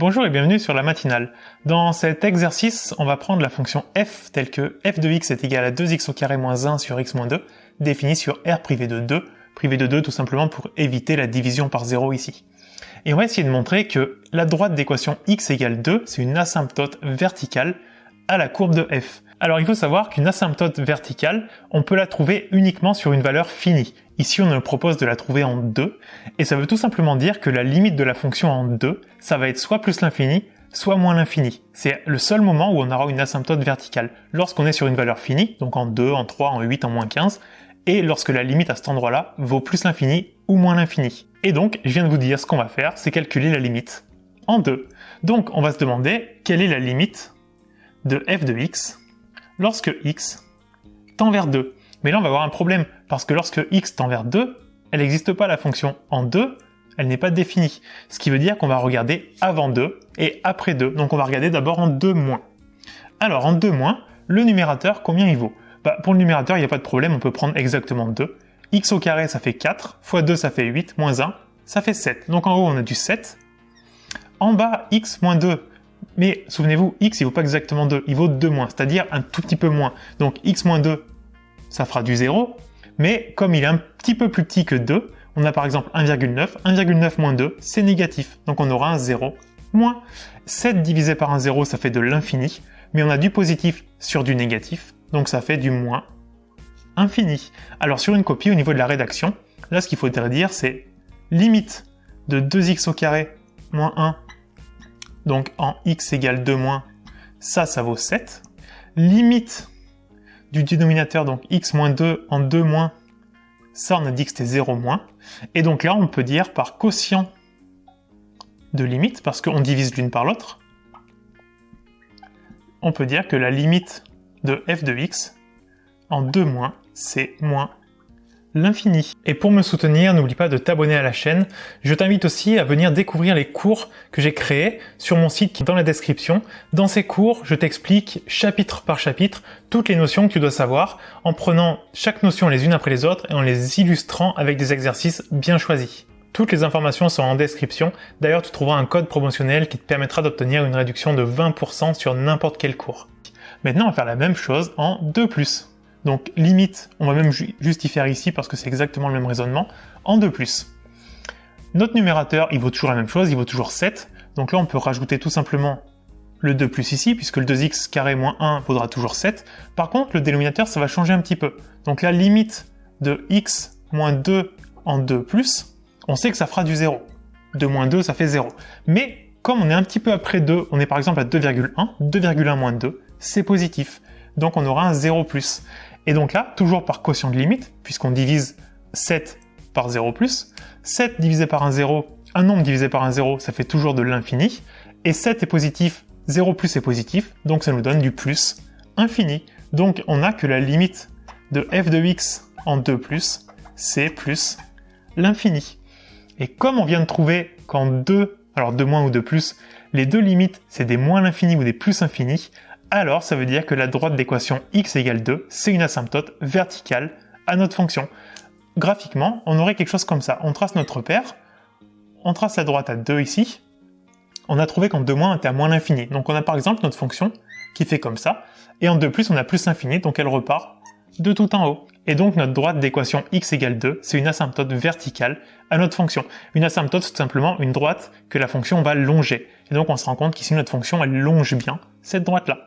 Bonjour et bienvenue sur la matinale. Dans cet exercice, on va prendre la fonction f telle que f de x est égal à 2x au carré moins 1 sur x moins 2, définie sur R privé de 2 tout simplement pour éviter la division par 0 ici. Et on va essayer de montrer que la droite d'équation x égale 2, c'est une asymptote verticale à la courbe de f. Alors il faut savoir qu'une asymptote verticale, on peut la trouver uniquement sur une valeur finie. Ici on nous propose de la trouver en 2, et ça veut tout simplement dire que la limite de la fonction en 2, ça va être soit plus l'infini, soit moins l'infini. C'est le seul moment où on aura une asymptote verticale, lorsqu'on est sur une valeur finie, donc en 2, en 3, en 8, en moins 15, et lorsque la limite à cet endroit-là vaut plus l'infini ou moins l'infini. Et donc, je viens de vous dire ce qu'on va faire, c'est calculer la limite en 2. Donc on va se demander quelle est la limite de f de x lorsque x tend vers 2. Mais là, on va avoir un problème, parce que lorsque x tend vers 2, elle n'existe pas la fonction en 2, elle n'est pas définie. Ce qui veut dire qu'on va regarder avant 2 et après 2. Donc on va regarder d'abord en 2 moins. Alors en 2 moins, le numérateur, combien il vaut? Pour le numérateur, il n'y a pas de problème, on peut prendre exactement 2. X au carré, ça fait 4, fois 2, ça fait 8, moins 1, ça fait 7. Donc en haut, on a du 7. En bas, x moins 2. Mais souvenez-vous, x il vaut pas exactement 2, il vaut 2 moins, c'est-à-dire un tout petit peu moins. Donc x moins 2, ça fera du 0, mais comme il est un petit peu plus petit que 2, on a par exemple 1,9, 1,9 moins 2, c'est négatif, donc on aura un 0 moins. 7 divisé par un 0, ça fait de l'infini, mais on a du positif sur du négatif, donc ça fait du moins infini. Alors sur une copie, au niveau de la rédaction, là ce qu'il faudrait dire c'est limite de 2x au carré moins 1, donc en x égale 2 moins, ça vaut 7. Limite du dénominateur, donc x moins 2 en 2 moins, ça on a dit que c'était 0 moins. Et donc là on peut dire par quotient de limite, parce qu'on divise l'une par l'autre, on peut dire que la limite de f de x en 2 moins, c'est moins l'infini. Et pour me soutenir, n'oublie pas de t'abonner à la chaîne. Je t'invite aussi à venir découvrir les cours que j'ai créés sur mon site qui est dans la description. Dans ces cours, je t'explique chapitre par chapitre toutes les notions que tu dois savoir en prenant chaque notion les unes après les autres et en les illustrant avec des exercices bien choisis. Toutes les informations sont en description. D'ailleurs, tu trouveras un code promotionnel qui te permettra d'obtenir une réduction de 20% sur n'importe quel cours. Maintenant, on va faire la même chose en 2+. Donc limite, on va même juste y faire ici parce que c'est exactement le même raisonnement, en 2+. Notre numérateur, il vaut toujours la même chose, il vaut toujours 7. Donc là, on peut rajouter tout simplement le 2+ ici, puisque le 2x carré moins 1 vaudra toujours 7. Par contre, le dénominateur, ça va changer un petit peu. Donc la limite de x moins 2 en 2+, on sait que ça fera du 0. 2 moins 2, ça fait 0. Mais comme on est un petit peu après 2, on est par exemple à 2,1, 2,1 moins 2, c'est positif. Donc on aura un 0+. Et donc là, toujours par quotient de limite, puisqu'on divise 7 par 0+, 7 divisé par un 0, un nombre divisé par un 0, ça fait toujours de l'infini, et 7 est positif, 0+ est positif, donc ça nous donne du plus infini. Donc on a que la limite de f de x en 2+, c'est plus l'infini. Et comme on vient de trouver qu'en 2, alors 2 moins ou 2+, les deux limites, c'est des moins l'infini ou des plus infinis, alors ça veut dire que la droite d'équation x égale 2, c'est une asymptote verticale à notre fonction. Graphiquement, on aurait quelque chose comme ça. On trace notre repère, on trace la droite à 2 ici, on a trouvé qu'en 2 moins, on était à moins l'infini. Donc on a par exemple notre fonction qui fait comme ça, et en 2+, on a plus l'infini, donc elle repart de tout en haut. Et donc notre droite d'équation x égale 2, c'est une asymptote verticale à notre fonction. Une asymptote, c'est tout simplement une droite que la fonction va longer. Et donc on se rend compte qu'ici notre fonction, elle longe bien cette droite-là.